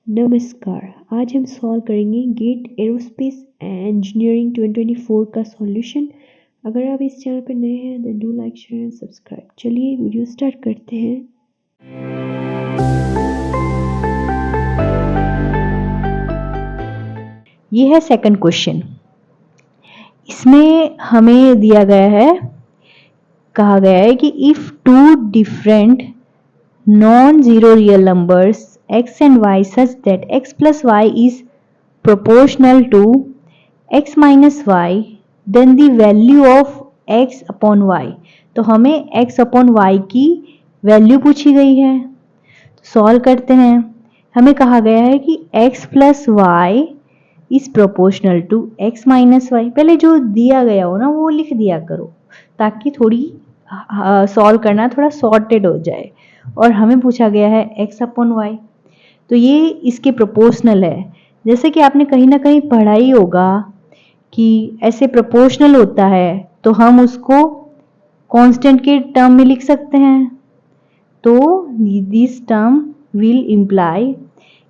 नमस्कार। आज हम सॉल्व करेंगे गेट एरोस्पेस इंजीनियरिंग 2024 का सॉल्यूशन। अगर आप इस चैनल पर नए हैं तो do like share and subscribe. चलिए वीडियो स्टार्ट करते हैं। ये है सेकंड क्वेश्चन। इसमें हमें दिया गया है, कहा गया है कि if two different non zero real numbers x and y such that x plus y is proportional to x minus y then the value of x upon y। तो हमें x upon y की value पूछी गई है, solve करते हैं। हमें कहा गया है कि x plus y is proportional to x minus y. पहले जो दिया गया हो ना वो लिख दिया करो ताकि थोड़ी सॉल्व करना थोड़ा सॉर्टेड हो जाए। और हमें पूछा गया है x अपॉन वाई, तो ये इसके प्रोपोर्शनल है। जैसे कि आपने कहीं ना कहीं पढ़ा ही होगा कि ऐसे प्रोपोर्शनल होता है तो हम उसको कांस्टेंट के टर्म में लिख सकते हैं। तो this term will imply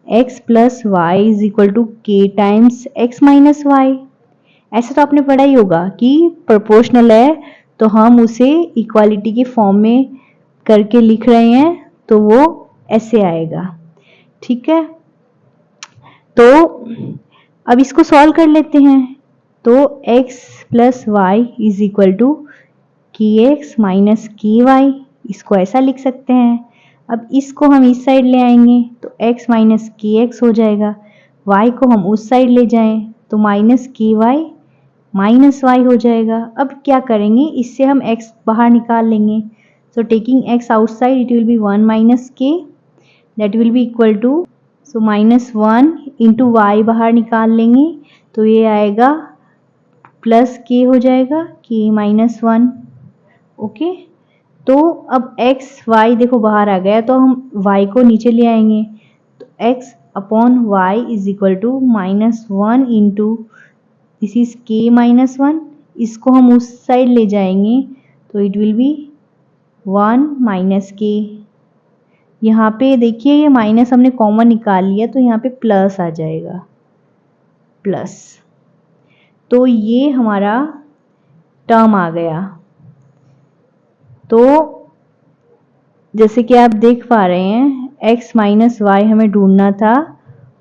x plus y is equal to k times x minus y. ऐसा तो आपने पढ़ा ही होगा कि प्रोपोर्शनल है तो हम उसे इक्वालिटी के फॉर्म में करके लिख रहे हैं तो वो ऐसे आएगा। ठीक है, तो अब इसको सॉल्व कर लेते हैं। तो x plus y is equal to k x minus k y, इसको ऐसा लिख सकते हैं। अब इसको हम इस साइड ले आएंगे तो x माइनस की एक्स हो जाएगा, y को हम उस साइड ले जाएं तो minus k Y minus Y हो जाएगा। अब क्या करेंगे, इससे हम x बाहर निकाल लेंगे। So taking x outside it will be 1 minus K, that will be equal to, so minus 1 into Y बाहर निकाल लेंगे तो ये आएगा प्लस के हो जाएगा, के माइनस 1। ओके, तो अब x y देखो बाहर आ गया तो हम y को नीचे ले आएंगे तो x upon y is equal to minus 1 into this is k minus 1। इसको हम उस साइड ले जाएंगे तो इट विल बी 1 माइनस के। यहाँ पे देखिए ये माइनस हमने कॉमन निकाल लिया तो यहाँ पे प्लस आ जाएगा, प्लस। तो ये हमारा टर्म आ गया। तो जैसे कि आप देख पा रहे हैं x माइनस वाई हमें ढूंढना था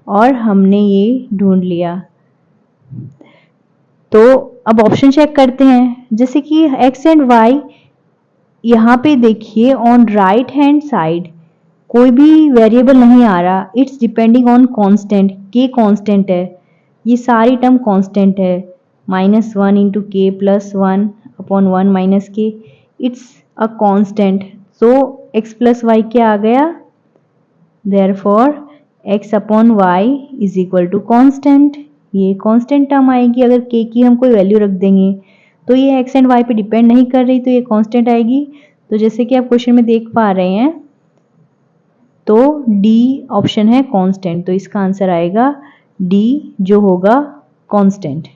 और हमने ये ढूंढ लिया। तो अब ऑप्शन चेक करते हैं। जैसे कि x एंड y, यहाँ पे देखिए ऑन राइट हैंड साइड कोई भी वेरिएबल नहीं आ रहा, it's depending on constant, k constant है, ये सारी टर्म कांस्टेंट है। Minus 1 into k plus 1 upon 1 minus k, it's a constant. So x plus y क्या आ गया, therefore x upon y is equal to constant. ये कांस्टेंट टर्म आएगी। अगर k की हम कोई वैल्यू रख देंगे तो ये x एंड y पे डिपेंड नहीं कर रही तो ये कांस्टेंट आएगी। तो जैसे कि आप क्वेश्चन में देख पा रहे हैं तो D ऑप्शन है कांस्टेंट, तो इसका आंसर आएगा D जो होगा कांस्टेंट।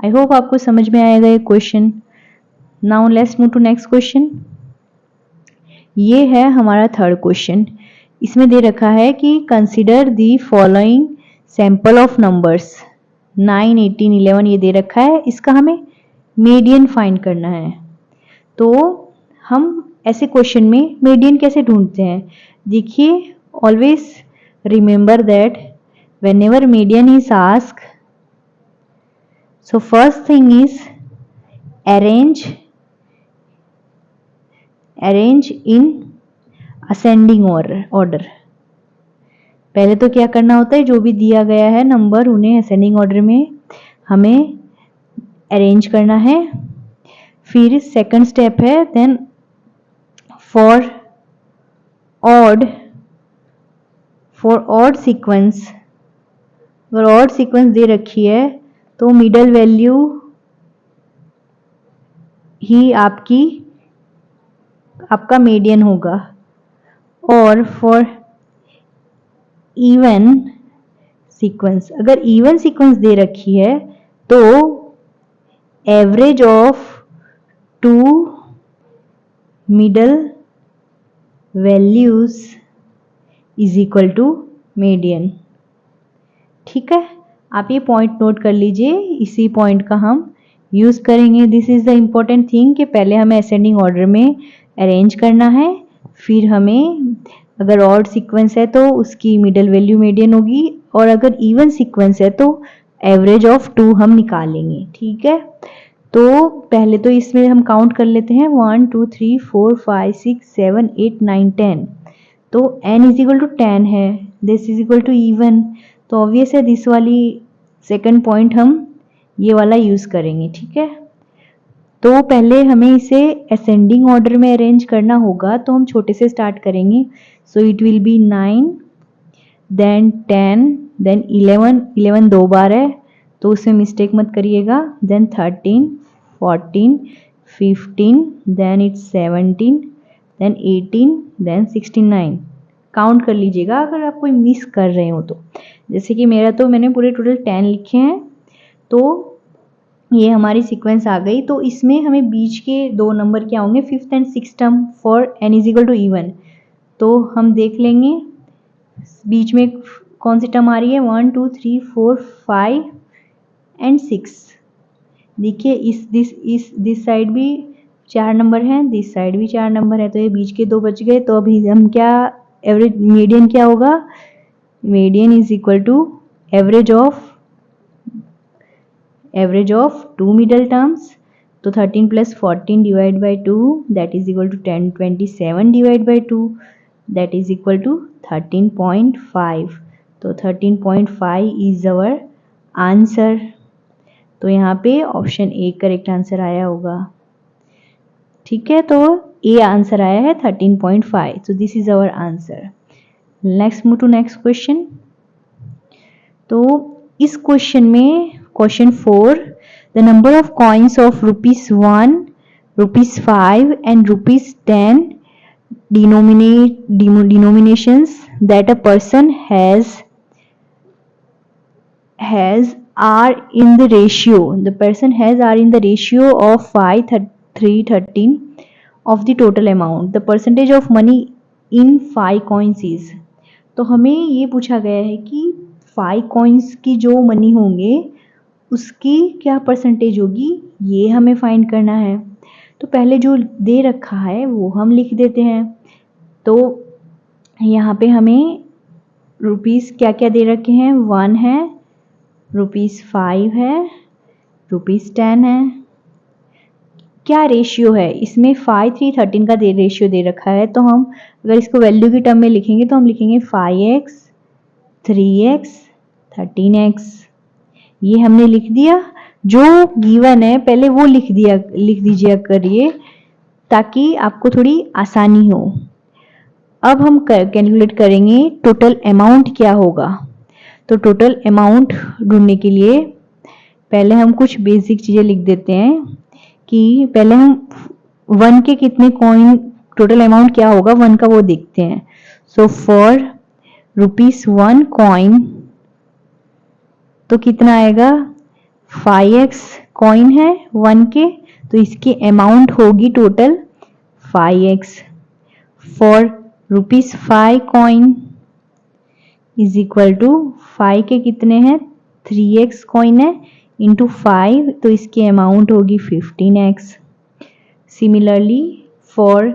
आई होप आपको समझ में आएगा ये question. Now let's move to next question. ये है हमारा थर्ड क्वेश्चन। इसमें दे रखा है कि consider the following sample of numbers 9, 18, 11 ये दे रखा है। इसका हमें मीडियन फाइंड करना है। तो हम ऐसे क्वेश्चन में मीडियन कैसे ढूंढते हैं, देखिए always remember that whenever median is asked, so first thing is arrange in ascending order। पहले तो क्या करना होता है, जो भी दिया गया है नंबर उन्हें असेंडिंग ऑर्डर में हमें अरेंज करना है। फिर सेकंड स्टेप है देन फॉर ऑड सीक्वेंस, अगर ऑड सीक्वेंस दे रखी है तो मिडल वैल्यू ही आपका मीडियन होगा। और फॉर इवन सीक्वेंस, अगर इवन सीक्वेंस दे रखी है तो average of two middle values is equal to median. ठीक है, आप ये पॉइंट नोट कर लीजिए, इसी पॉइंट का हम यूज़ करेंगे। This is the important thing कि पहले हमें असेंडिंग ऑर्डर में अरेंज करना है, फिर हमें अगर ऑड सीक्वेंस है तो उसकी मिडल वैल्यू मीडियन होगी, और अगर इवन सीक्वेंस है तो एवरेज ऑफ 2 हम निकालेंगे। ठीक है, तो पहले तो इसमें हम काउंट कर लेते हैं 1 2 3 4 5 6 7 8 9 10। तो n इज इक्वल टू 10 है, this is equal to even, तो ऑब्वियस है दिस वाली सेकंड पॉइंट हम ये वाला यूज़ करेंगे। ठीक है, तो पहले हमें इसे असेंडिंग ऑर्डर में अरेंज करना होगा, तो हम छोटे से स्टार्ट करेंगे। So it will be 9, then 10, then 11, 11 दो बार है तो उसमें मिस्टेक मत करिएगा, then 13, 14, 15, then it's 17, then 18, then 69। Count कर लीजिएगा अगर आप कोई मिस कर रहे हो तो, जैसे कि मेरा तो मैंने पूरे टोटल 10 लिखे हैं, तो ये हमारी सीक्वेंस आ गई। तो इसमें हमें बीच के दो नंबर क्या होंगे, 5th and 6th term for n is equal to even. तो हम देख लेंगे बीच में कौन सी टर्म आ रही है, 1 2 3 4 5 एंड 6। देखिए इस दिस साइड भी 4 नंबर हैं, दिस साइड भी 4 नंबर है, तो ये बीच के 2 बच गए। तो अभी हम क्या, एवरेज मीडियन क्या होगा, median is equal to average of 2 middle terms. तो 13 plus 14 divide by 2 that is equal to 10 27 divide by 2 that is equal to 13.5। तो 13.5 इज अवर आंसर। तो यहाँ पे ऑप्शन ए करेक्ट आंसर आया होगा। ठीक है, तो ए आंसर आया है 13.5। So this is our answer. Next move to next question. तो इस क्वेश्चन में question 4, the number of coins of ₹1, ₹5 and ₹10 denominations that a person has are in the ratio, the person has are in the ratio of 5 3 13 of the total amount, the percentage of money in 5 coins is। तो हमें ये पूछा गया है कि 5 coins की जो money होंगे उसकी क्या परसेंटेज होगी, ये हमें फाइंड करना है। तो पहले जो दे रखा है वो हम लिख देते हैं। तो यहाँ पे हमें रुपीस क्या क्या दे रखे हैं, 1 है, ₹5 है, ₹10 है। क्या रेशियो है इसमें, 5 3 13 का रेशियो दे रखा है, तो हम अगर इसको वैल्यू की टर्म में लिखेंगे तो हम लिखेंगे 5x 3x 13x। ये हमने लिख दिया, जो गिवन है पहले वो लिख दीजिए करिए, ताकि आपको थोड़ी आसानी हो। अब हम कैलकुलेट करेंगे टोटल अमाउंट क्या होगा। तो टोटल अमाउंट ढूंढने के लिए पहले हम कुछ बेसिक चीज़ें लिख देते हैं कि पहले हम 1 के कितने कॉइन, टोटल अमाउंट क्या होगा 1 का वो देखते हैं। सो फॉर ₹1 कॉइन तो कितना आएगा, 5x कॉइन है 1 के, तो इसकी अमाउंट होगी total 5x। For ₹5 coin is equal to 5 के कितने हैं, 3x कॉइन है इंटू 5, तो इसकी अमाउंट होगी 15x। Similarly for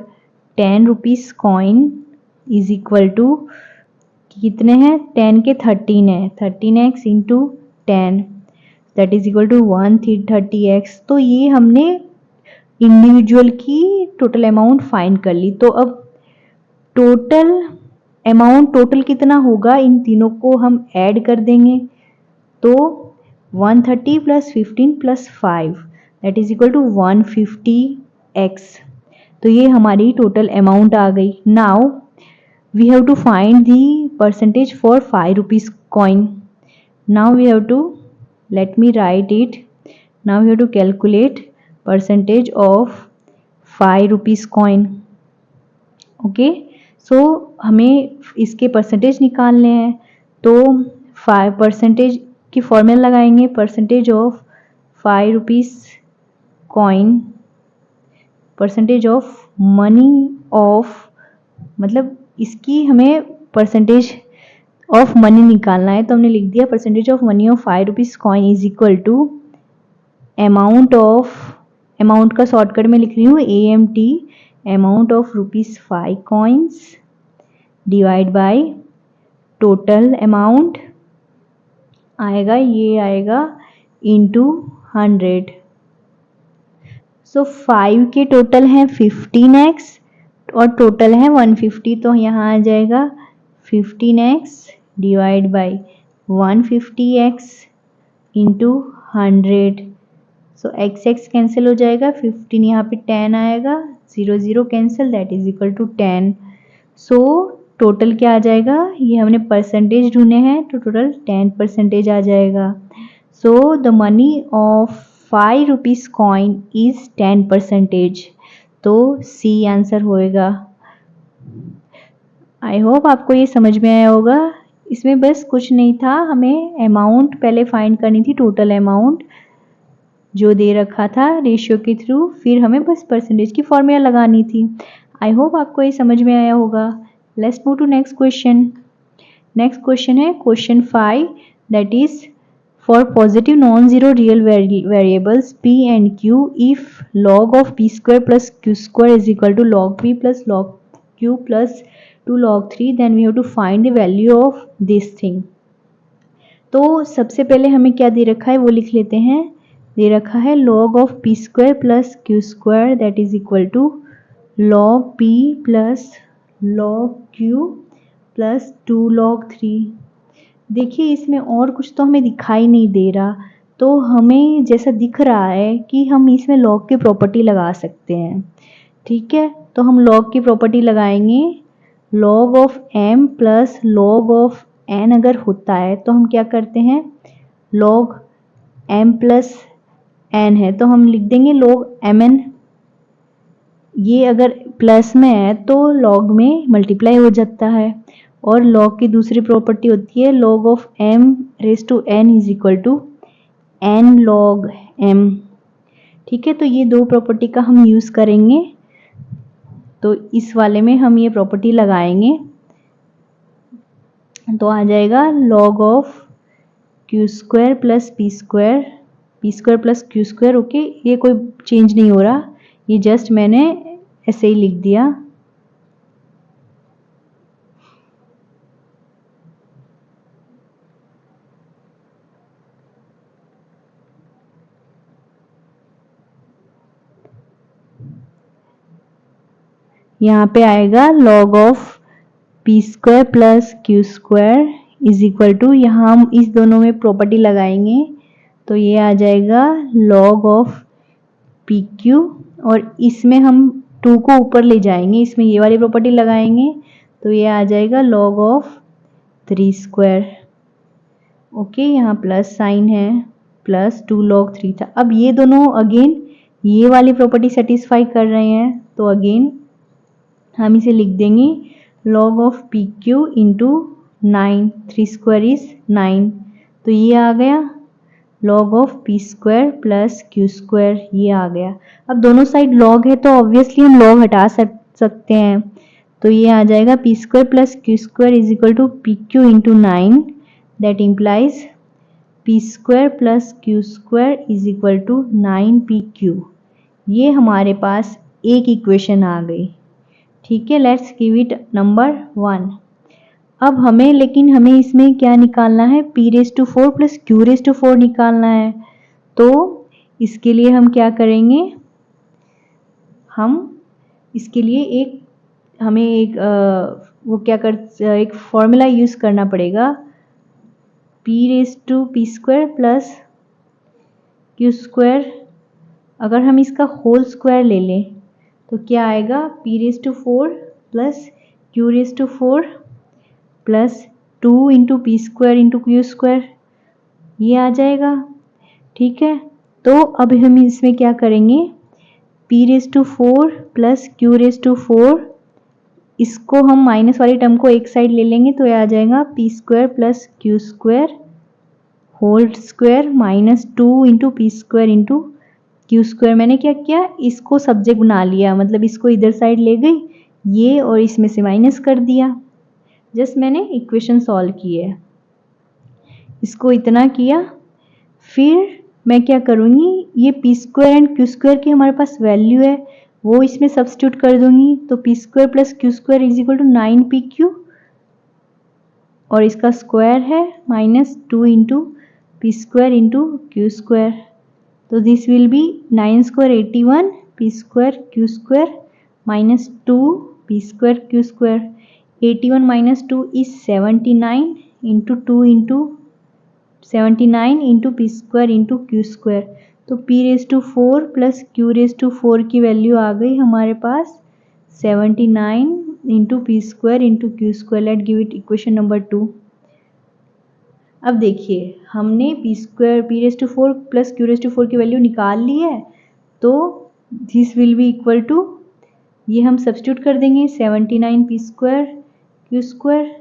10 rupees coin is equal to कितने हैं, 10 के 13 है, 13x into 10 that is equal to 130x। तो ये हमने इंडिविजुअल की टोटल अमाउंट फाइंड कर ली। तो अब टोटल अमाउंट टोटल कितना होगा, इन तीनों को हम ऐड कर देंगे। तो 130 plus 15 plus 5 that is equal to 150x। तो ये हमारी टोटल अमाउंट आ गई। Now we have to find the percentage for 5 rupees coin. Now we have to, let me write it, now we have to calculate percentage of 5 rupees coin. Okay, so हमें इसके percentage निकालने हैं, तो 5% की formula लगाएंगे, percentage of 5 rupees coin, percentage of money of, मतलब इसकी हमें परसेंटेज ऑफ मनी निकालना है, तो हमने लिख दिया percentage of money of 5 rupees coin is equal to amount का शॉर्टकट में लिख रही हूँ AMT, amount of ₹5 coins divide by total amount आएगा, ये आएगा इंटू 100। सो 5 के टोटल हैं 15x और टोटल है 150, तो यहाँ आ जाएगा 15x divide by 150x into 100। So x cancel हो जाएगा, 15 यहाँ पे 10 आएगा, 0 0 cancel, that is equal to 10। So total क्या आ जाएगा, ये हमने परसेंटेज ढूंढे हैं तो टोटल 10% आ जाएगा। So the money of 5 rupees coin is 10%, तो सी आंसर होएगा। आई होप आपको ये समझ में आया होगा। इसमें बस कुछ नहीं था, हमें अमाउंट पहले फाइंड करनी थी, टोटल अमाउंट जो दे रखा था रेशियो के थ्रू, फिर हमें बस परसेंटेज की फॉर्मूला लगानी थी। आई होप आपको ये समझ में आया होगा। Let's move to next question. Next question है question 5, that is for positive non zero real variables p and q, if log of p square plus q square is equal to log p plus log q plus 2 log 3, then we have to find the value of this thing। तो सबसे पहले हमें क्या दे रखा है वो लिख लेते हैं। दे रखा है log of p square plus q square that is equal to log p plus log q plus 2 log 3। देखिए इसमें और कुछ तो हमें दिखाई नहीं दे रहा, तो हमें जैसा दिख रहा है कि हम इसमें log की प्रॉपर्टी लगा सकते हैं। ठीक है, तो हम log की प्रॉपर्टी लगाएंगे। log of m plus log of n अगर होता है तो हम क्या करते हैं, log m प्लस n है तो हम लिख देंगे log mn। ये अगर प्लस में है तो log में मल्टीप्लाई हो जाता है। और log की दूसरी प्रॉपर्टी होती है log of m raise to n is equal to n log m। ठीक है, तो ये दो प्रॉपर्टी का हम यूज़ करेंगे, तो इस वाले में हम ये प्रॉपर्टी लगाएंगे तो आ जाएगा log of q square plus p square plus q square. Okay, ये कोई चेंज नहीं हो रहा, ये जस्ट मैंने ऐसे ही लिख दिया। यहाँ पे आएगा log of p square plus q square is equal to, यहाँ हम इस दोनों में प्रॉपर्टी लगाएंगे तो ये आ जाएगा log ऑफ पी क्यू, और इसमें हम 2 को ऊपर ले जाएंगे, इसमें ये वाली प्रॉपर्टी लगाएंगे तो ये आ जाएगा log ऑफ 3 स्क्वायर। ओके, यहाँ प्लस साइन है, प्लस 2 log 3 था। अब ये दोनों अगेन ये वाली प्रॉपर्टी सेटिस्फाई कर रहे हैं तो अगेन हम इसे लिख देंगे log of P q into 9, 3 square is 9, तो ये आ गया log of P square plus Q square, ये आ गया। अब दोनों साइड log है तो ऑब्वियसली हम log हटा सकते हैं, तो ये आ जाएगा p square plus Q square is equal to p q into 9, that implies p square plus Q square is equal to 9pq। ये हमारे पास एक इक्वेशन आ गई। ठीक है, लेट्स गिव इट नंबर 1। अब हमें इसमें क्या निकालना है, p⁴ प्लस q⁴ निकालना है। तो इसके लिए हम क्या करेंगे, हम इसके लिए हमें एक फॉर्मूला यूज़ करना पड़ेगा, p² प्लस q²। अगर हम इसका होल स्क्वायर ले लें तो क्या आएगा, p⁴ plus q⁴ plus 2 into p² into q², ये आ जाएगा। ठीक है, तो अब हम इसमें क्या करेंगे, p⁴ प्लस q⁴, इसको हम माइनस वाली टर्म को एक साइड ले लेंगे तो ये आ जाएगा p² plus q² whole square minus 2 into p² into q²। मैंने क्या किया, इसको सब्जेक्ट बना लिया, मतलब इसको इधर साइड ले गई ये और इसमें से माइनस कर दिया, जस्ट मैंने इक्वेशन सॉल्व की है, इसको इतना किया। फिर मैं क्या करूँगी, ये P square and Q square की हमारे पास वैल्यू है वो इसमें सब्स्टिट्यूट कर दूंगी। तो P square plus Q square is equal to 9pq और इसका स्क्वायर है -2 into P square into Q square. तो this will be 9 square 81 P square Q square -2 P square Q square. 81 minus 2 is 79 into 2 into 79 into P square into Q square. तो p raise to 4 plus q raise to 4 की value आ गई हमारे पास 79 into P square into Q square. Let give it equation number 2। अब देखिए हमने p square p raise to 4 plus q raise to 4 की value निकाल ली है, तो this will be equal to, ये हम सब्स्टिट्यूट कर देंगे 79 p square Q square,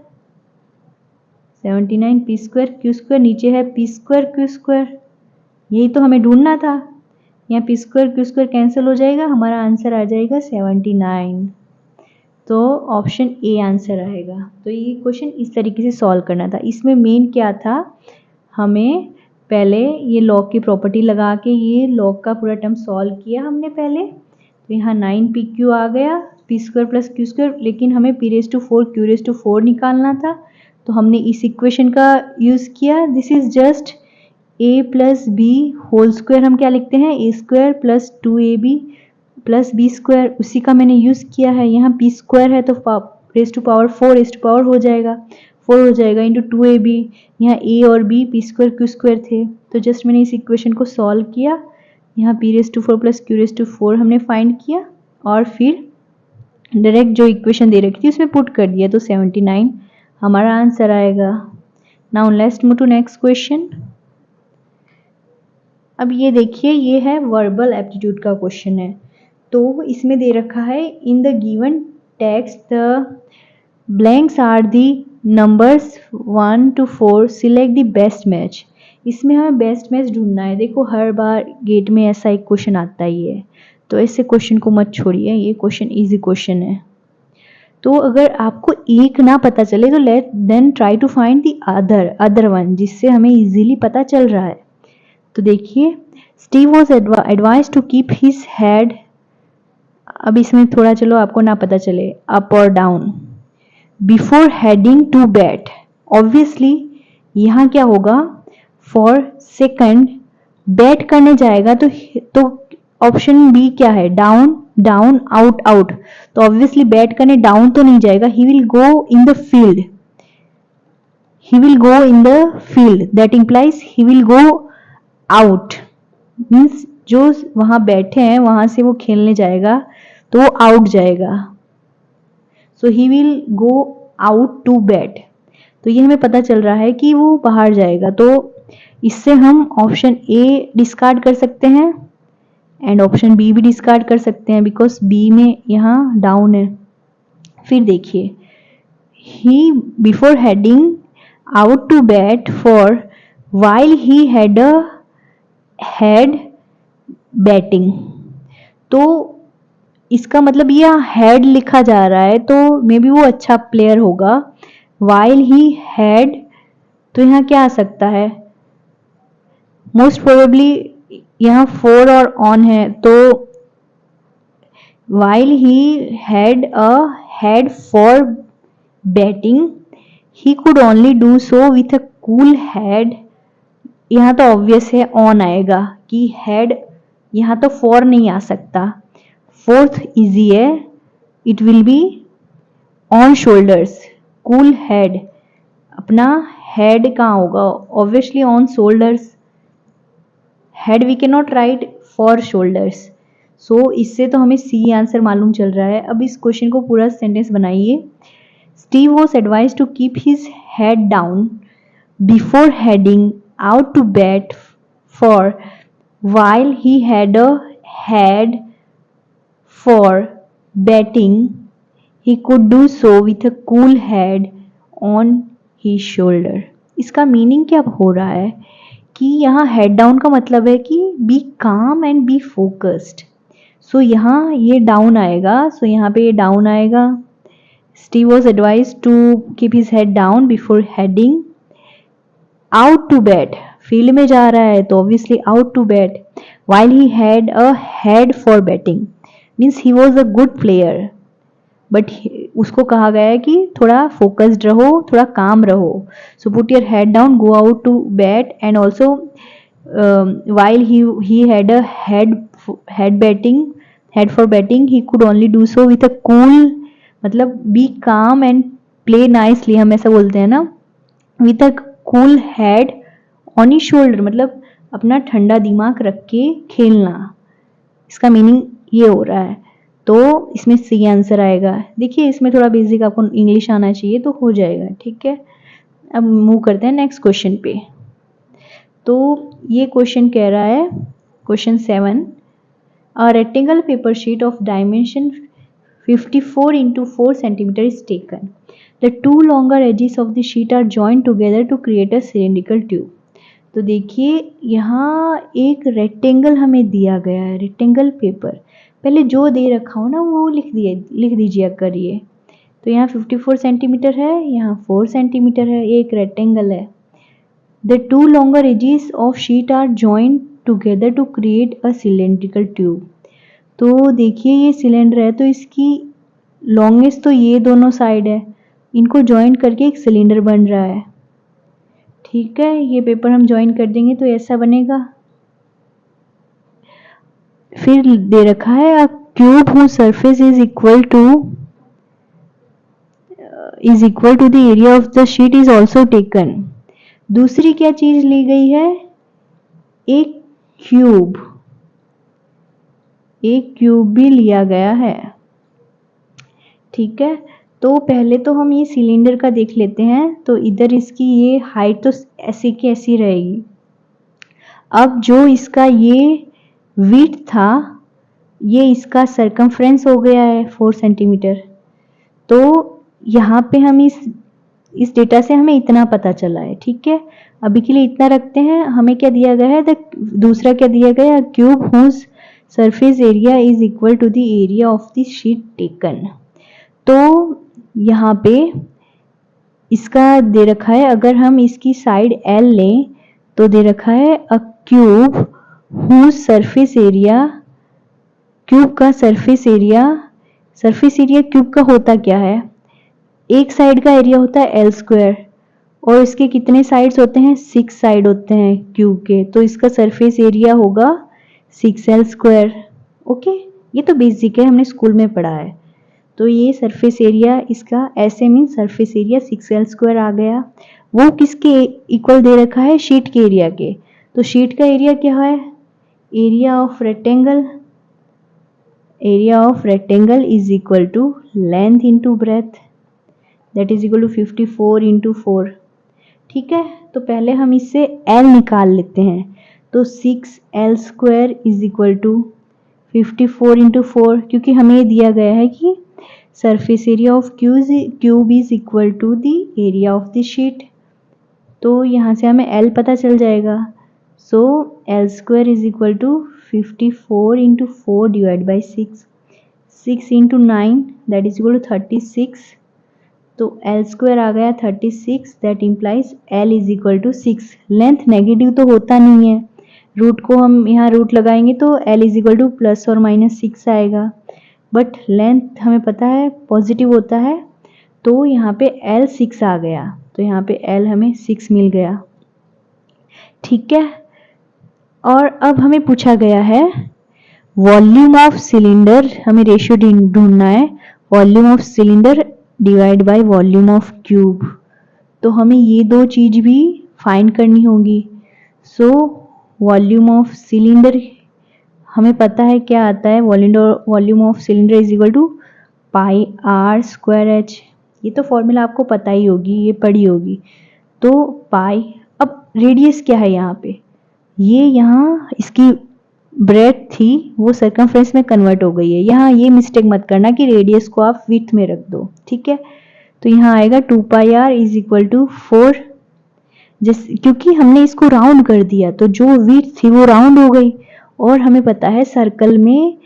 79 p square Q square, नीचे है पी स्क्वायर क्यू स्क्वायर, यही तो हमें ढूंढना था। यहाँ P square Q square cancel हो जाएगा, हमारा आंसर आ जाएगा 79। तो ऑप्शन ए आंसर आएगा। तो ये क्वेश्चन इस तरीके से सॉल्व करना था। इसमें मेन क्या था, हमें पहले ये लॉग की प्रॉपर्टी लगा के ये लॉग का पूरा टर्म सॉल्व किया हमने पहले। तो यहाँ 9pq आ गया p square plus Q square, लेकिन हमें p raise to 4 q raise to 4 निकालना था, तो हमने इस इक्वेशन का यूज़ किया। This is just a plus b whole square, हम क्या लिखते हैं a square plus 2ab plus b square, उसी का मैंने यूज़ किया है। यहाँ पी स्क्वायर है तो raise to power 4 raise to power हो जाएगा 4 हो जाएगा इंटू 2ab। यहाँ a और b P square Q square थे, तो जस्ट मैंने इस इक्वेशन को सॉल्व किया। यहाँ p raise to 4 plus q raise to 4 हमने फाइंड किया और फिर डायरेक्ट जो इक्वेशन दे रखी थी उसमें पुट कर दिया, तो 79 हमारा आंसर आएगा। Now let's move to next question. अब ये देखिए, ये है वर्बल एप्टीट्यूड का क्वेश्चन है। तो इसमें दे रखा है in the given text the blanks are the numbers 1 to 4, select the best match. इसमें हमें बेस्ट मैच ढूंढना है। देखो हर बार गेट में ऐसा एक क्वेश्चन आता ही है, तो ऐसे क्वेश्चन को मत छोड़िए, ये क्वेश्चन इजी क्वेश्चन है। तो अगर आपको एक ना पता चले तो let then try to find the other one, जिससे हमें इजीली पता चल रहा है। तो देखिए, Steve was advise to keep his head, अब इसमें थोड़ा चलो आपको ना पता चले, अप और down before heading to bed. Obviously यहाँ क्या होगा, फॉर सेकंड बेट करने जाएगा, तो ऑप्शन बी क्या है, डाउन डाउन आउट आउट। तो ऑब्वियसली बेट करने डाउन तो नहीं जाएगा, ही will go in the field, he will go in the field, that implies he will go out, means जो वहां बैठे हैं वहां से वो खेलने जाएगा तो वो आउट जाएगा। So he will go out to bat, तो ये हमें पता चल रहा है कि वो बाहर जाएगा। तो इससे हम ऑप्शन ए डिस्कार्ड कर सकते हैं एंड ऑप्शन बी भी डिस्कार्ड कर सकते हैं, बिकॉज बी में यहाँ डाउन है। फिर देखिए, he before heading out to bat for while he had batting, तो इसका मतलब ये हैड लिखा जा रहा है, तो मे बी वो अच्छा प्लेयर होगा। वाइल ही हैड, तो यहाँ क्या आ सकता है, मोस्ट प्रोबेबली यहाँ 4 और ऑन है, तो while he had for batting he could only do so with a cool had. यहाँ तो ऑब्वियस है ऑन आएगा कि हैड, यहाँ तो फॉर नहीं आ सकता। फोर्थ इजी है, it will be on shoulders, cool head, अपना हेड कहाँ होगा, obviously on shoulders, head we can not write for shoulders. So इससे तो हमें सी आंसर मालूम चल रहा है। अब इस क्वेश्चन को पूरा सेंटेंस बनाइए। Steve was advise to keep his head down before heading out to bat for while he had a head for batting he could do so with a cool head on his shoulder। इसका meaning क्या हो रहा है कि यहाँ head down का मतलब है कि बी काम एंड बी फोकस्ड। सो यहाँ ये डाउन आएगा, सो यहाँ पे ये डाउन आएगा Steve was advised to keep his head down before heading out to bat. Field में जा रहा है तो obviously out to bat. While he had a head for batting, means he was a good player. But उसको कहा गया है कि थोड़ा फोकस्ड रहो, थोड़ा काम रहो. So put your head down, go out to bat, and also while he had a head for batting, he could only do so with a cool, मतलब be calm and play nicely, हम ऐसा बोलते हैं ना, with a cool head on his shoulder, मतलब अपना ठंडा दिमाग रख के खेलना. इसका मीनिंग ये हो रहा है. तो इसमें सी आंसर आएगा. देखिए इसमें थोड़ा बेसिक आपको इंग्लिश आना चाहिए तो हो जाएगा. ठीक है, अब मूव करते हैं नेक्स्ट क्वेश्चन पे. तो ये क्वेश्चन कह रहा है, question 7, a rectangle paper sheet of dimension 54 into 4 centimeter is taken. The two longer edges of the sheet are joined together to create a cylindrical tube. तो देखिए यहाँ एक रेक्टेंगल हमें दिया गया है, रेक्टेंगल पेपर. पहले जो दे रखा हो ना वो लिख दीजिए करिए. तो यहाँ 54 सेंटीमीटर है, यहाँ 4 सेंटीमीटर है, ये एक रेक्टेंगल है. The two longer edges of sheet are joined together to create a cylindrical tube. तो देखिए ये सिलेंडर है तो इसकी लॉन्गेस्ट तो ये दोनों साइड है, इनको ज्वाइन करके एक सिलेंडर बन रहा है. ठीक है, ये पेपर हम ज्वाइन कर देंगे तो ऐसा बनेगा. फिर दे रखा है a cube whose surface is equal to the area of the sheet is also taken. दूसरी क्या चीज ली गई है, एक क्यूब भी लिया गया है. ठीक है, तो पहले तो हम ये सिलेंडर का देख लेते हैं. तो इधर इसकी ये हाइट तो ऐसी की ऐसी रहेगी. अब जो इसका ये विड्थ था, ये इसका सरकमफ्रेंस हो गया है 4 सेंटीमीटर. तो यहाँ पे हम इस डेटा से हमें इतना पता चला है. ठीक है, अभी के लिए इतना रखते हैं. हमें क्या दिया गया है, दूसरा क्या दिया गया, cube whose surface area is equal to the area of the sheet taken. तो यहाँ पे इसका दे रखा है, अगर हम इसकी साइड L लें तो दे रखा है a cube whose surface area. Cube का सरफेस एरिया क्यूब का होता क्या है, एक साइड का एरिया होता है L स्क्वायर, और इसके कितने साइड्स होते हैं, 6 साइड होते हैं क्यूब के. तो इसका सरफेस एरिया होगा 6L स्क्वायर. ओके, ये तो बेसिक है, हमने स्कूल में पढ़ा है. तो ये सरफेस एरिया इसका ऐसे mean surface area 6L square आ गया. वो किसके इक्वल दे रखा है, शीट के एरिया के. तो शीट का एरिया क्या है, area of rectangle is equal to length into breadth, that is equal to 54 into 4. ठीक है, तो पहले हम इससे L निकाल लेते हैं. तो 6L square is equal to 54 into 4, क्योंकि हमें ये दिया गया है कि surface area of cube is equal to the area of the sheet. तो यहाँ से हमें L पता चल जाएगा. So L square is equal to 54 into 4 divide by 6 into 9 that is equal to 36. तो L स्क्वायर आ गया 36, that implies L is equal to 6. Length negative तो होता नहीं है, रूट को हम यहाँ रूट लगाएंगे तो L is equal two plus और माइनस 6 आएगा. बट लेंथ हमें पता है पॉजिटिव होता है, तो यहाँ पे L 6 आ गया. तो यहाँ पे L हमें 6 मिल गया. ठीक है, और अब हमें पूछा गया है वॉल्यूम ऑफ सिलेंडर, हमें रेशियो ढूंढना है, volume of cylinder divide by volume of cube. तो हमें ये दो चीज भी फाइंड करनी होगी. सो वॉल्यूम ऑफ सिलेंडर हमें पता है क्या आता है, volume of cylinder is equal to pi r square h. ये तो फॉर्मूला आपको पता ही होगी, ये पढ़ी होगी. तो पाई, अब रेडियस क्या है यहाँ पे, ये यहाँ इसकी ब्रेथ थी वो सर्कमफ्रेंस में कन्वर्ट हो गई है. यहाँ ये मिस्टेक मत करना कि रेडियस को आप विड्थ में रख दो. ठीक है, तो यहाँ आएगा 2 pi r is equal to 4. क्योंकि हमने इसको राउंड कर दिया तो जो विड्थ थी वो राउंड हो गई, और हमें पता है सर्कल में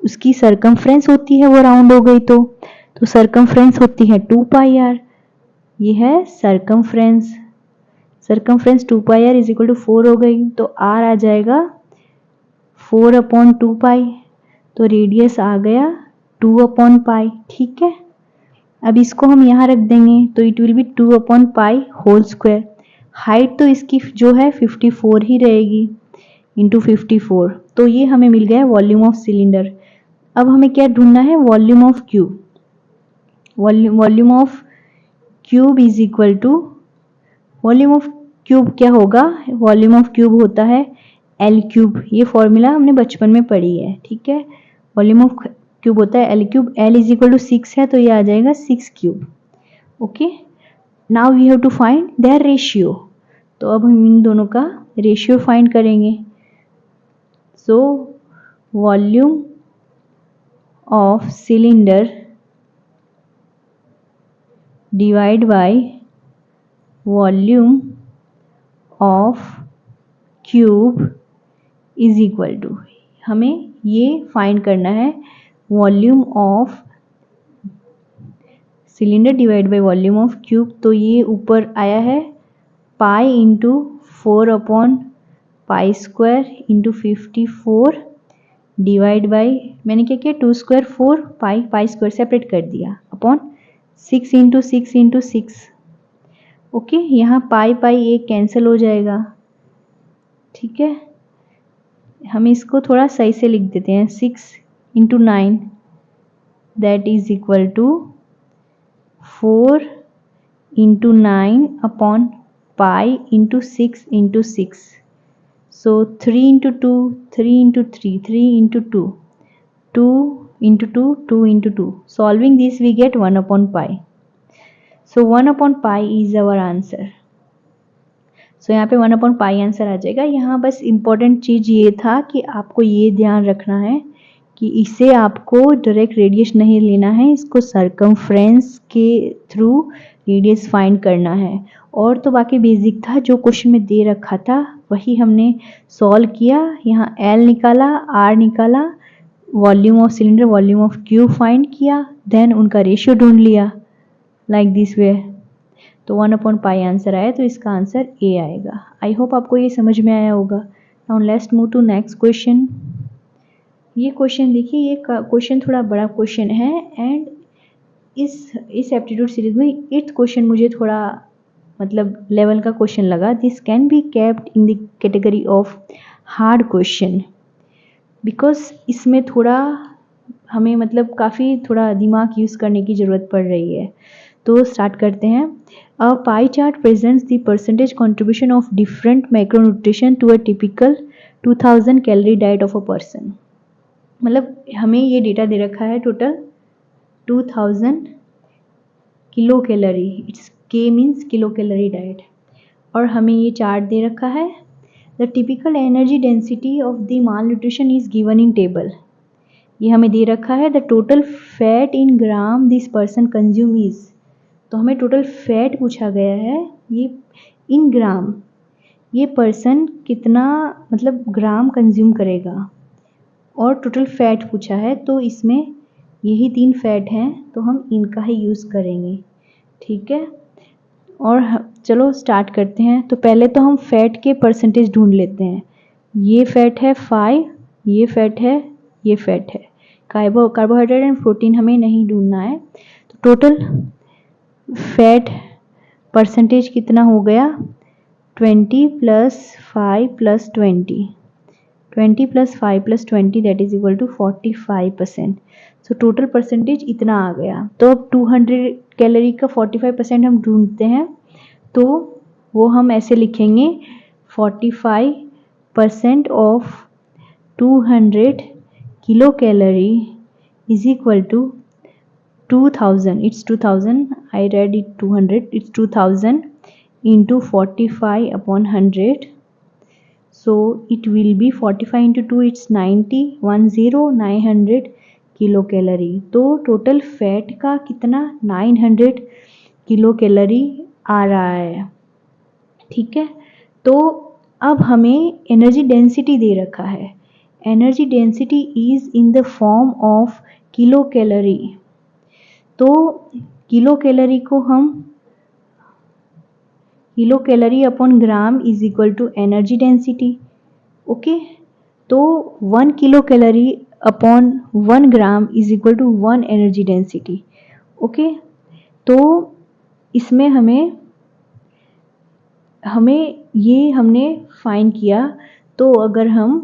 उसकी सर्कमफ्रेंस होती है वो राउंड हो गई. तो तो सरकमफ्रेंस होती है 2 पाई आर, ये है circumference. Circumference 2 pi r is equal to 4 हो गई, तो आर आ जाएगा 4/2 पाई, तो रेडियस आ गया 2/पाई। ठीक है, अब इसको हम यहाँ रख देंगे तो इट विल बी 2/पाई होल स्क्वायर। हाइट तो इसकी जो है 54 ही रहेगी इंटू 54, तो ये हमें मिल गया वॉल्यूम ऑफ सिलेंडर। अब हमें क्या ढूंढना है, volume of cube. Volume of cube is equal to, volume of cube क्या होगा, वॉल्यूम ऑफ क्यूब होता है एल क्यूब, ये फॉर्मूला हमने बचपन में पढ़ी है। ठीक है, वॉल्यूम ऑफ क्यूब होता है L cube, L is equal to 6 है तो ये आ जाएगा 6 cube. Okay, now we have to find their ratio, तो अब हम इन दोनों का रेशियो फाइंड करेंगे। So volume of cylinder divide by volume of cube is equal to, हमें ये फाइंड करना है volume of cylinder divide by volume of cube, तो ये ऊपर आया है पाई इंटू 4/पाई स्क्वायर इंटू 54 डिवाइड बाय, मैंने क्या किया 2 स्क्वायर 4 पाई, पाई स्क्वायर सेपरेट कर दिया, अपॉन 6 इंटू 6 इंटू 6। ओके, यहाँ पाई पाई एक कैंसिल हो जाएगा। ठीक है, हम इसको थोड़ा सही से लिख देते हैं, 6 into 9 that is equal to 4 into 9 upon pi into 6 into 6। So 3 into 2, 3 into 3, 3 into 2, 2 into 2, 2 into 2. Solving this we get 1/pi. So 1/pi is our answer. So यहाँ पे 1/pi आंसर आ जाएगा। यहाँ बस इम्पॉर्टेंट चीज़ ये था कि आपको ये ध्यान रखना है कि इसे आपको डायरेक्ट रेडियस नहीं लेना है, इसको सरकमफ्रेंस के थ्रू रेडियस फाइंड करना है। और तो बाकी बेसिक था, जो क्वेश्चन में दे रखा था वही हमने सॉल्व किया। यहाँ एल निकाला, आर निकाला, volume of cylinder, volume of cube find किया, देन उनका रेशियो ढूंढ लिया लाइक दिस वे। तो 1/पाई आंसर आया, तो इसका आंसर ए आएगा। आई होप आपको ये समझ में आया होगा। Now let's move to next question. ये क्वेश्चन देखिए, ये क्वेश्चन थोड़ा बड़ा क्वेश्चन है एंड इस एप्टीट्यूड सीरीज में 8th क्वेश्चन मुझे थोड़ा मतलब लेवल का क्वेश्चन लगा। This can be kept in the category of hard question, because इसमें थोड़ा हमें मतलब काफ़ी थोड़ा दिमाग यूज़ करने की ज़रूरत पड़ रही है। तो स्टार्ट करते हैं। A pie chart presents the percentage contribution of different macronutrition to a typical 2000 calorie diet of a person. मतलब हमें ये डेटा दे रखा है total 2000 kilo calorie, it's K means kilo calorie diet, और हमें ये चार्ट दे रखा है। The typical energy density of the malnutrition is given in table, ये हमें दे रखा है। The total fat in gram this person consume is, तो हमें टोटल फैट पूछा गया है, ये इन ग्राम, ये पर्सन कितना मतलब ग्राम कंज्यूम करेगा, और टोटल फैट पूछा है, तो इसमें यही 3 फैट हैं तो हम इनका ही यूज़ करेंगे। ठीक है, और चलो स्टार्ट करते हैं। तो पहले तो हम फैट के परसेंटेज ढूंढ लेते हैं। ये फैट है 5, ये फैट है, ये फैट है। कार्बोहाइड्रेट एंड प्रोटीन हमें नहीं ढूंढना है। तो टोटल फैट परसेंटेज कितना हो गया, 20 + 5 + 20, 20 + 5 + 20 that is equal to 45%। So total percentage इतना आ गया। तो अब 200 कैलोरी का 45% हम ढूंढते हैं, तो वो हम ऐसे लिखेंगे 45% of 200 kilo calorie is equal to 2000, it's 2000, I read it 200, it's 2000 into 45/100, so it will be 45 into 2, it's 90, 900 kilo calorie. तो टोटल फैट का कितना 900 किलो कैलोरी आ रहा है। ठीक है, तो अब हमें एनर्जी डेंसिटी दे रखा है। Energy density is in the form of kilo calorie. तो kilo calorie upon gram is equal to energy density. Okay, तो 1 kilo calorie upon 1 gram is equal to 1 energy density. Okay, तो इसमें हमने find किया। तो अगर हम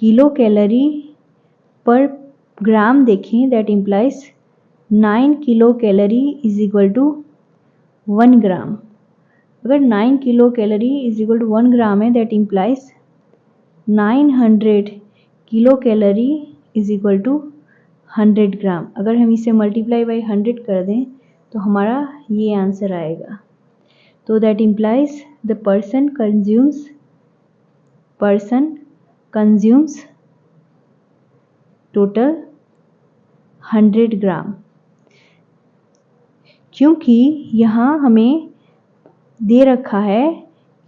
किलो कैलोरी पर ग्राम देखें, that implies 9 kilo calorie is equal to 1 gram. अगर 9 kilo calorie is equal to 1 gram है, that implies 900 kilo calorie is equal to 100 gram. अगर हम इसे मल्टीप्लाई बाई 100 कर दें तो हमारा ये आंसर आएगा। तो that implies the person consumes total 100 ग्राम। क्योंकि यहाँ हमें दे रखा है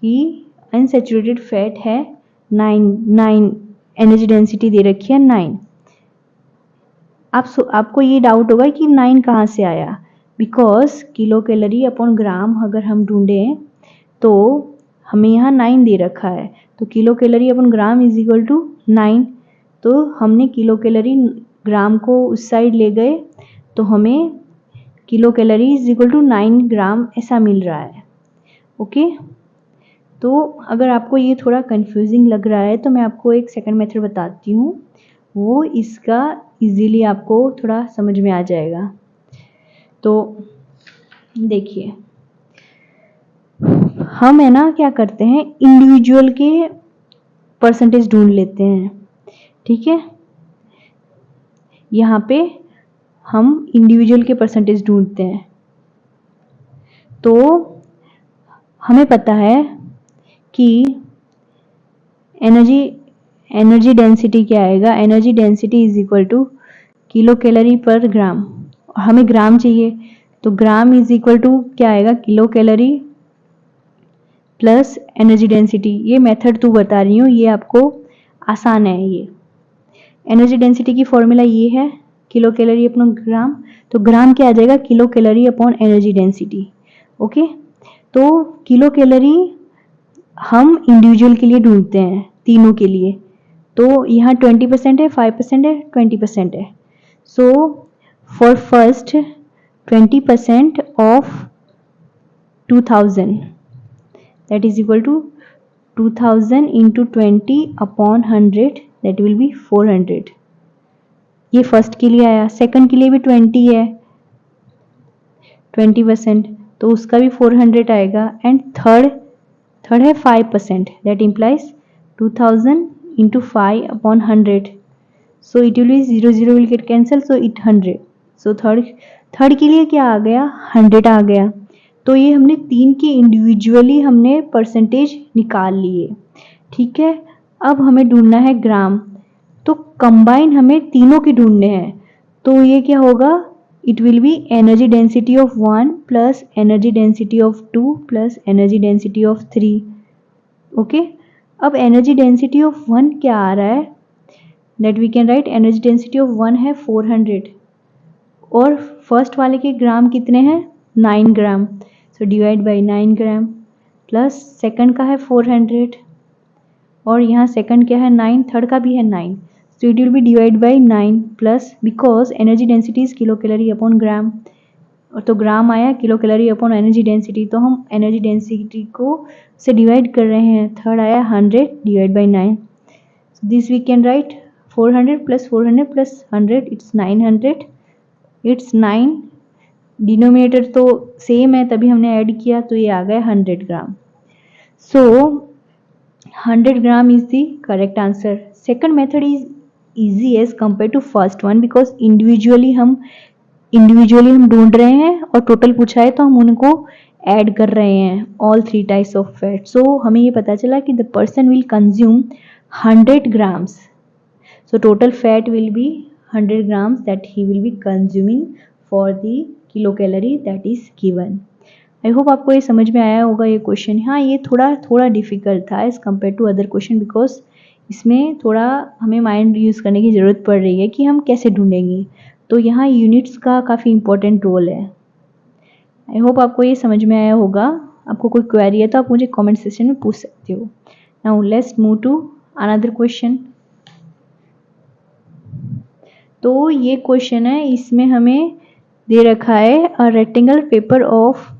कि अनसैचुरेटेड फैट है 9 एनर्जी डेंसिटी दे रखी है 9। आपको ये डाउट होगा कि 9 कहाँ से आया, बिकॉज किलो कैलोरी अपॉन ग्राम अगर हम ढूंढें तो हमें यहाँ 9 दे रखा है। तो kilo calorie upon gram is equal to 9। तो हमने किलो कैलोरी ग्राम को उस साइड ले गए तो हमें kilo calorie is equal to 9 gram ऐसा मिल रहा है। ओके, तो अगर आपको ये थोड़ा कंफ्यूजिंग लग रहा है तो मैं आपको एक सेकंड मेथड बताती हूँ, वो इसका इजीली आपको थोड़ा समझ में आ जाएगा। तो देखिए, हम है ना क्या करते हैं, इंडिविजुअल के परसेंटेज ढूंढ लेते हैं। ठीक है, यहाँ पे हम इंडिविजुअल के परसेंटेज ढूंढते हैं। तो हमें पता है कि एनर्जी डेंसिटी क्या आएगा, energy density is equal two kilo calorie per ग्राम। हमें ग्राम चाहिए तो ग्राम इज इक्वल टू क्या आएगा, kilo calorie plus energy density. ये मेथड तो बता रही हूँ, ये आपको आसान है। ये एनर्जी डेंसिटी की फॉर्मूला ये है, किलो कैलोरी अपॉन ग्राम। तो ग्राम क्या आ जाएगा, kilo calorie upon energy density. Okay, तो किलो कैलोरी हम इंडिविजुअल के लिए ढूंढते हैं, तीनों के लिए। तो यहाँ 20% है, 5% है, 20% है। So for first 20% of 2000 that is equal to 2000 into 20 upon 100 that will be 400। ये फर्स्ट के लिए आया। सेकंड के लिए भी 20 है, 20%, तो उसका भी 400 आएगा। एंड थर्ड है 5%, that implies 2000 into 5 upon 100, so it will be 0 will get cancel, so it 100। so third के लिए क्या आ गया, 100 आ गया। तो ये हमने तीन के इंडिविजुअली हमने परसेंटेज निकाल लिए। ठीक है, अब हमें ढूंढना है ग्राम। तो कंबाइन हमें तीनों के ढूंढने हैं। तो ये क्या होगा, it will be energy density of 1 plus energy density of 2 plus energy density of 3। Okay, अब एनर्जी डेंसिटी ऑफ 1 क्या आ रहा है, that we can write energy density of 1 है 400 और फर्स्ट वाले के ग्राम कितने हैं, 9 gram. So divide by 9 gram plus second का है 400 और यहाँ सेकंड क्या है 9, थर्ड का भी है 9। सो it will B divide by 9 plus, because energy density is kilo calorie upon ग्राम, और तो ग्राम आया kilo calorie upon energy density, तो हम एनर्जी डेंसिटी को से डिवाइड कर रहे हैं। थर्ड आया 100 divide by 9। This we can write 400 plus 100 it's 900, it's 9, denominator तो सेम है तभी हमने ऐड किया, तो ये आ गया 100 gram. So 100 gram is the correct answer. Second method is easy as compare to first one, because individually हम ढूंढ रहे हैं और टोटल पूछा है तो हम उनको ऐड कर रहे हैं, ऑल 3 टाइप्स ऑफ फैट। सो हमें ये पता चला कि the person will consume 100 grams, so total fat will be 100 grams that he will be consuming for the kilocalorie that is given। I hope आपको ये समझ में आया होगा ये क्वेश्चन। हाँ, ये थोड़ा डिफिकल्ट था as compare to other question, because इसमें थोड़ा हमें माइंड यूज़ करने की ज़रूरत पड़ रही है कि हम कैसे ढूंढेंगे। तो यहाँ यूनिट्स का काफ़ी इम्पोर्टेंट रोल है। आई होप आपको ये समझ में आया होगा। आपको कोई क्वेरी है तो आप मुझे कमेंट सेक्शन में पूछ सकते हो। Now let's move to another question. तो ये क्वेश्चन है, इसमें हमें दे रखा है a rectangle paper of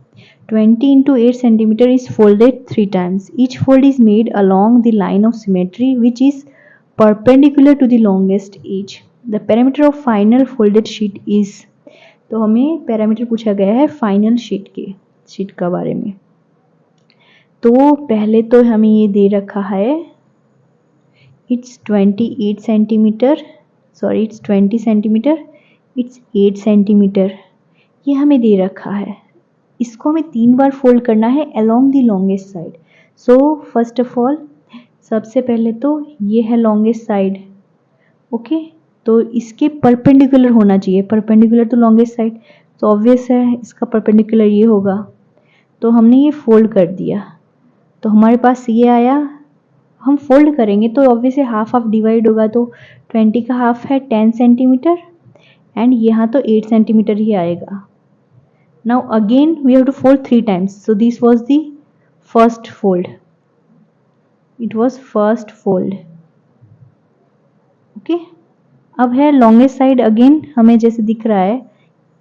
20 into 8 centimeter is folded 3 times. Each fold is made along the line of symmetry which is perpendicular to the longest edge. The parameter of final folded sheet is, तो हमें parameter पूछा गया है final sheet का बारे में। तो पहले तो हमें ये दे रखा है it's 28 centimetre, sorry it's 20 centimetre, it's 8 centimetre, ये हमें दे रखा है। इसको हमें 3 बार फोल्ड करना है along the longest side. So first of all सबसे पहले तो ये है लॉन्गेस्ट साइड, ओके, तो इसके परपेंडिकुलर होना चाहिए, परपेंडिकुलर टू लॉन्गेस्ट साइड, तो ऑब्वियस है इसका परपेंडिकुलर ये होगा। तो हमने ये फोल्ड कर दिया, तो हमारे पास ये आया। हम फोल्ड करेंगे तो ऑब्वियसली हाफ हाफ डिवाइड होगा, तो 20 का हाफ है 10 सेंटीमीटर एंड यहाँ तो 8 सेंटीमीटर ही आएगा। Now again we have to fold 3 times. So this was the first fold. It was first fold. Okay. अब है longest side, again हमें जैसे दिख रहा है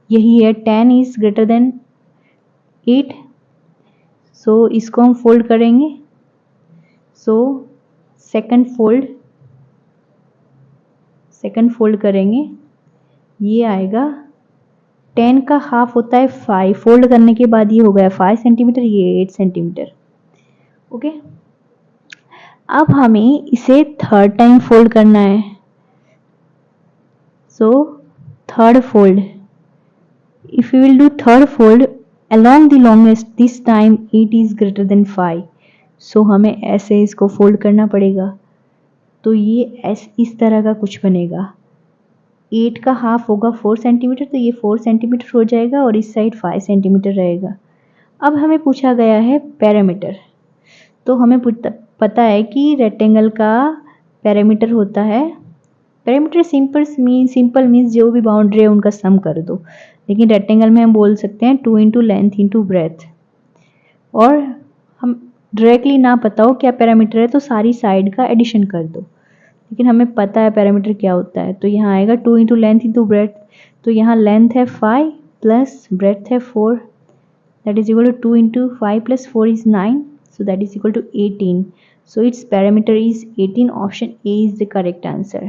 यही है, 10 is greater than 8. So इसको हम fold करेंगे. So second fold करेंगे, ये आएगा 10 का हाफ होता है 5, फोल्ड करने के बाद ये हो गया 5 सेंटीमीटर, ये 8 सेंटीमीटर, ओके। अब हमें इसे थर्ड टाइम फोल्ड करना है। So third fold, if you will do third fold along the longest, this time 8 is greater than 5, सो हमें ऐसे इसको फोल्ड करना पड़ेगा। तो ये इस तरह का कुछ बनेगा। 8 का हाफ होगा 4 सेंटीमीटर, तो ये 4 सेंटीमीटर हो जाएगा और इस साइड 5 सेंटीमीटर रहेगा। अब हमें पूछा गया है पैरामीटर, तो हमें पता है कि रेक्टेंगल का पैरामीटर होता है, पैरामीटर सिंपल मीन्स जो भी बाउंड्री है उनका सम कर दो, लेकिन रेक्टेंगल में हम बोल सकते हैं 2 इंटू लेंथ इंटू ब्रेथ। और हम डायरेक्टली ना पता हो क्या पैरामीटर है तो सारी साइड का एडिशन कर दो, लेकिन हमें पता है पैरामीटर क्या होता है। तो यहाँ आएगा 2 इंटू लेंथ इंटू ब्रेथ, तो यहाँ लेंथ है 5 प्लस ब्रेथ है 4, that is equal to 2 into 5 plus 4 is 9, so that is equal to 18, so its parameter is 18, option A is the correct answer.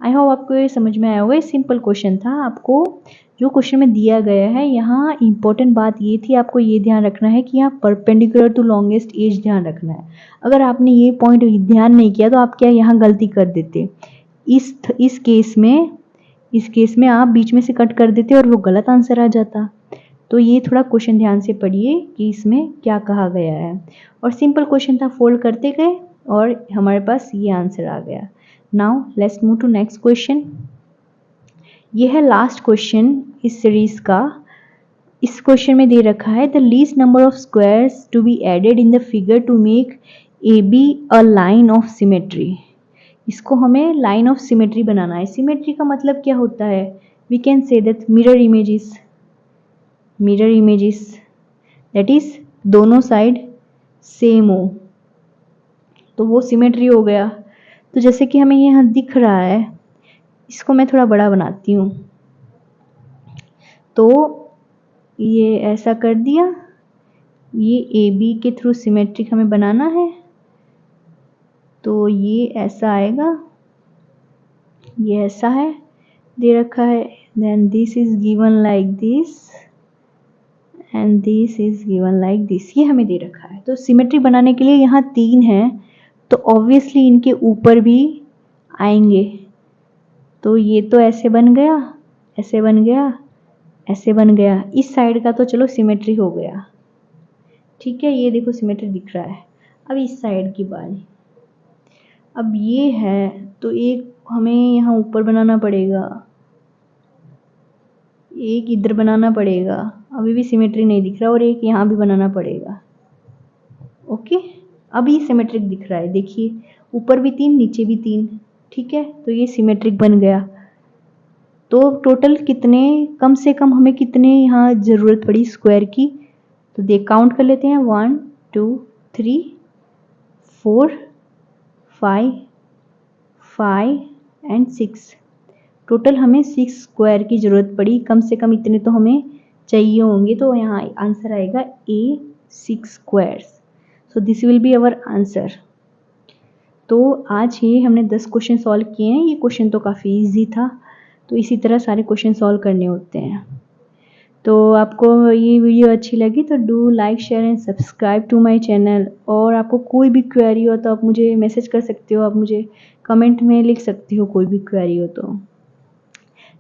I hope आपको ये समझ में आया होगा। सिंपल क्वेश्चन था, आपको जो क्वेश्चन में दिया गया है यहाँ इंपॉर्टेंट बात ये थी, आपको ये ध्यान रखना है कि यहाँ परपेंडिकुलर टू लॉन्गेस्ट एज ध्यान रखना है। अगर आपने ये पॉइंट ध्यान नहीं किया तो आप क्या यहाँ गलती कर देते, इस केस में आप बीच में से कट कर देते और वो गलत आंसर आ जाता। तो ये थोड़ा क्वेश्चन ध्यान से पढ़िए कि इसमें क्या कहा गया है। और सिंपल क्वेश्चन था, फोल्ड करते गए और हमारे पास ये आंसर आ गया। Now let's move to next question. ये है लास्ट क्वेश्चन इस सीरीज का। इस क्वेश्चन में दे रखा है the least number of squares to be added in the figure to make A B a line of symmetry. इसको हमें लाइन ऑफ सिमेट्री बनाना है। सिमेट्री का मतलब क्या होता है, we can say that mirror images that is दोनों side same हो, तो वो सिमेट्री हो गया। तो जैसे कि हमें यहाँ दिख रहा है, इसको मैं थोड़ा बड़ा बनाती हूँ, तो ये ऐसा कर दिया, ये ए बी के थ्रू सिमेट्रिक हमें बनाना है, तो ये ऐसा आएगा, ये ऐसा है दे रखा है, then this is given like this and this is given like this, ये हमें दे रखा है। तो सिमेट्री बनाने के लिए यहाँ 3 हैं, तो ऑब्वियसली इनके ऊपर भी आएंगे, तो ये तो ऐसे बन गया, ऐसे बन गया, ऐसे बन गया। इस साइड का तो चलो सिमेट्री हो गया, ठीक है, ये देखो सिमेट्री दिख रहा है। अब इस साइड की बारी, अब ये है तो एक हमें यहाँ ऊपर बनाना पड़ेगा, एक इधर बनाना पड़ेगा, अभी भी सिमेट्री नहीं दिख रहा, और एक यहाँ भी बनाना पड़ेगा, ओके। अभी सिमेट्रिक दिख रहा है, देखिए ऊपर भी 3 नीचे भी 3, ठीक है, तो ये सिमेट्रिक बन गया। तो टोटल कितने, कम से कम हमें कितने यहाँ ज़रूरत पड़ी स्क्वायर की, तो देख काउंट कर लेते हैं 1 2 3 4 5 एंड 6। टोटल हमें 6 स्क्वायर की ज़रूरत पड़ी, कम से कम इतने तो हमें चाहिए होंगे, तो यहाँ आंसर आएगा ए 6 squares. So this will be our answer. तो आज ये हमने 10 क्वेश्चन सॉल्व किए हैं। ये क्वेश्चन तो काफ़ी इजी था, तो इसी तरह सारे क्वेश्चन सॉल्व करने होते हैं। तो आपको ये वीडियो अच्छी लगी तो do like share and subscribe to my channel. और आपको कोई भी क्वेरी हो तो आप मुझे मैसेज कर सकते हो, आप मुझे कमेंट में लिख सकते हो कोई भी क्वेरी हो तो।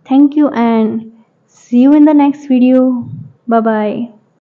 Thank you and see you in the next video. Bye bye.